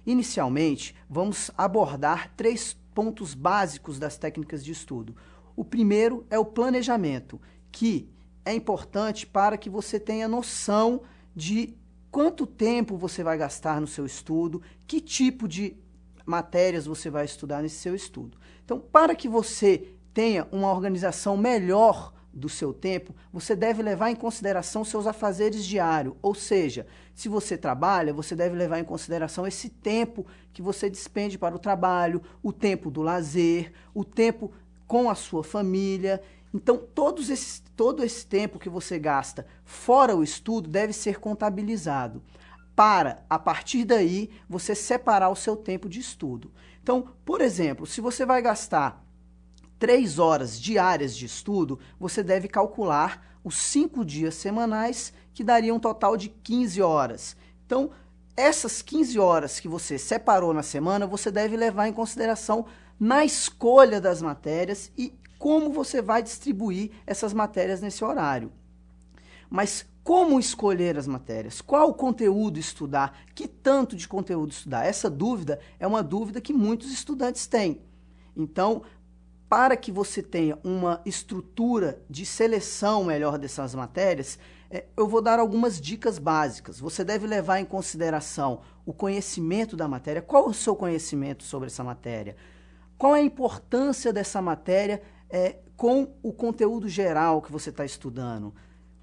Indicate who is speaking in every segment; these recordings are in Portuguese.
Speaker 1: Inicialmente, vamos abordar 3 pontos básicos das técnicas de estudo. O primeiro é o planejamento, que é importante para que você tenha noção de quanto tempo você vai gastar no seu estudo, que tipo de matérias você vai estudar nesse seu estudo. Então, para que você tenha uma organização melhor do seu tempo, você deve levar em consideração seus afazeres diários, ou seja, se você trabalha, você deve levar em consideração esse tempo que você despende para o trabalho, o tempo do lazer, o tempo com a sua família. Então, todo esse tempo que você gasta fora o estudo deve ser contabilizado para, a partir daí, você separar o seu tempo de estudo. Então, por exemplo, se você vai gastar 3 horas diárias de estudo, você deve calcular os 5 dias semanais, que daria um total de 15 horas. Então, essas 15 horas que você separou na semana, você deve levar em consideração na escolha das matérias e como você vai distribuir essas matérias nesse horário. Mas como escolher as matérias? Qual conteúdo estudar? Que tanto de conteúdo estudar? Essa dúvida é uma dúvida que muitos estudantes têm. Então, para que você tenha uma estrutura de seleção melhor dessas matérias, eu vou dar algumas dicas básicas. Você deve levar em consideração o conhecimento da matéria. Qual é o seu conhecimento sobre essa matéria? Qual é a importância dessa matéria com o conteúdo geral que você está estudando?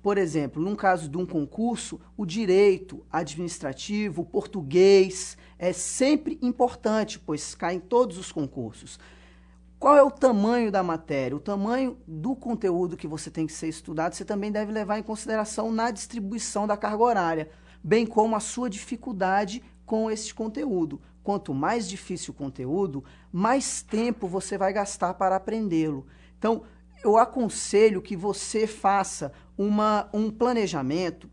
Speaker 1: Por exemplo, num caso de um concurso, o direito administrativo, o português é sempre importante, pois cai em todos os concursos. Qual é o tamanho da matéria? O tamanho do conteúdo que você tem que ser estudado, você também deve levar em consideração na distribuição da carga horária, bem como a sua dificuldade com esse conteúdo. Quanto mais difícil o conteúdo, mais tempo você vai gastar para aprendê-lo. Então, eu aconselho que você faça um planejamento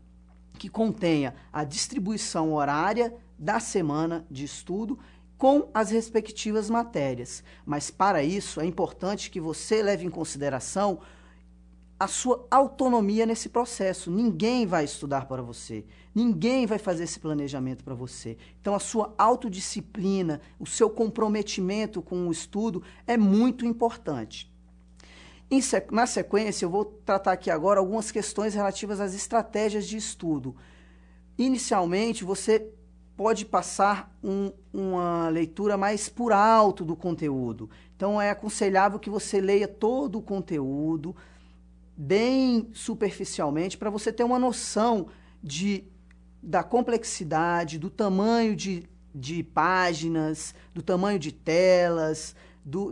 Speaker 1: que contenha a distribuição horária da semana de estudo com as respectivas matérias. Mas para isso é importante que você leve em consideração a sua autonomia nesse processo. Ninguém vai estudar para você, ninguém vai fazer esse planejamento para você. Então a sua autodisciplina, o seu comprometimento com o estudo é muito importante. Na sequência, eu vou tratar aqui agora algumas questões relativas às estratégias de estudo. Inicialmente, você pode passar uma leitura mais por alto do conteúdo. Então, é aconselhável que você leia todo o conteúdo, bem superficialmente, para você ter uma noção da complexidade, do tamanho de páginas, do tamanho de telas,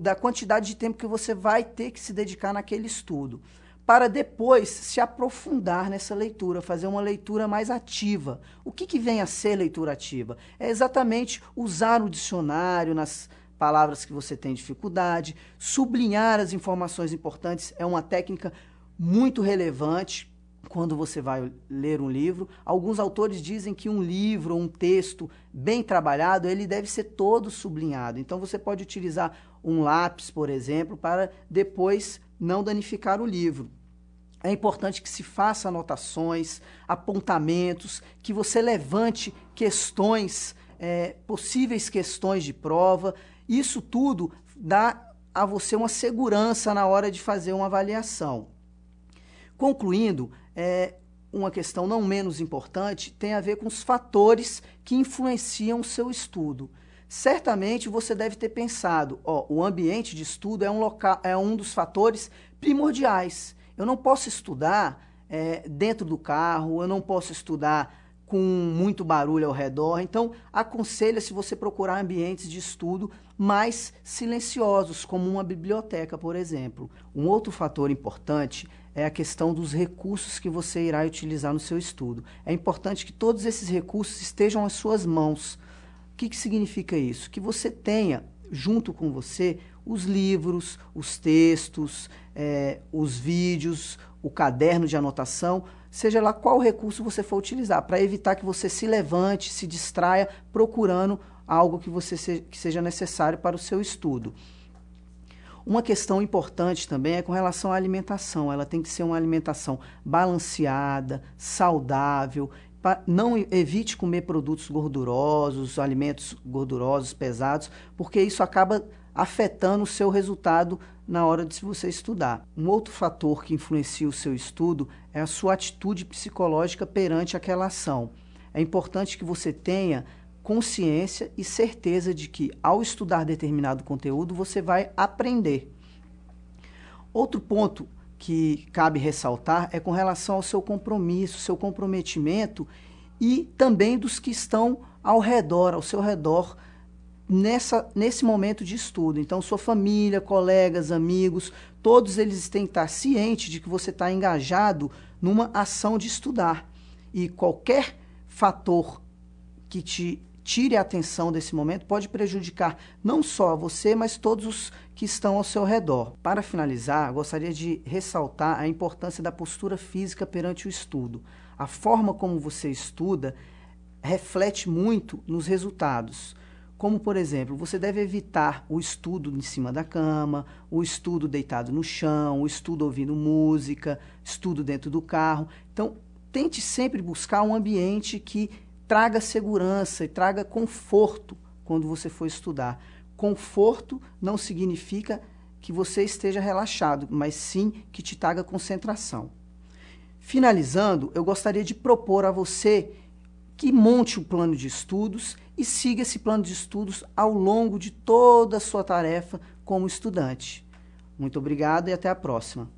Speaker 1: da quantidade de tempo que você vai ter que se dedicar naquele estudo, para depois se aprofundar nessa leitura, fazer uma leitura mais ativa. O que vem a ser leitura ativa? É exatamente usar o dicionário nas palavras que você tem dificuldade, sublinhar as informações importantes, é uma técnica muito relevante quando você vai ler um livro. Alguns autores dizem que um livro ou um texto bem trabalhado, ele deve ser todo sublinhado. Então você pode utilizar um lápis, por exemplo, para depois não danificar o livro. É importante que se faça anotações, apontamentos, que você levante questões, possíveis questões de prova. Isso tudo dá a você uma segurança na hora de fazer uma avaliação. Concluindo, uma questão não menos importante tem a ver com os fatores que influenciam o seu estudo. Certamente você deve ter pensado, o ambiente de estudo é um dos fatores primordiais. Eu não posso estudar dentro do carro, eu não posso estudar com muito barulho ao redor. Então, aconselha-se você procurar ambientes de estudo mais silenciosos, como uma biblioteca, por exemplo. Um outro fator importante é a questão dos recursos que você irá utilizar no seu estudo. É importante que todos esses recursos estejam às suas mãos. O que significa isso? Que você tenha, junto com você, os livros, os textos, os vídeos, o caderno de anotação, seja lá qual recurso você for utilizar, para evitar que você se levante, se distraia, procurando algo que seja necessário para o seu estudo. Uma questão importante também é com relação à alimentação. Ela tem que ser uma alimentação balanceada, saudável, Não evite comer produtos gordurosos, alimentos gordurosos, pesados, porque isso acaba afetando o seu resultado na hora de você estudar. Um outro fator que influencia o seu estudo é a sua atitude psicológica perante aquela ação. É importante que você tenha consciência e certeza de que, ao estudar determinado conteúdo, você vai aprender. Outro ponto que cabe ressaltar é com relação ao seu compromisso, seu comprometimento e também dos que estão ao redor, ao seu redor, nesse momento de estudo. Então, sua família, colegas, amigos, todos eles têm que estar cientes de que você está engajado numa ação de estudar. E qualquer fator que te tire a atenção desse momento pode prejudicar não só você, mas todos os que estão ao seu redor. Para finalizar, gostaria de ressaltar a importância da postura física perante o estudo. A forma como você estuda reflete muito nos resultados. Como, por exemplo, você deve evitar o estudo em cima da cama, o estudo deitado no chão, o estudo ouvindo música, estudo dentro do carro. Então, tente sempre buscar um ambiente que traga segurança e traga conforto quando você for estudar. Conforto não significa que você esteja relaxado, mas sim que te traga concentração. Finalizando, eu gostaria de propor a você que monte um plano de estudos e siga esse plano de estudos ao longo de toda a sua tarefa como estudante. Muito obrigado e até a próxima.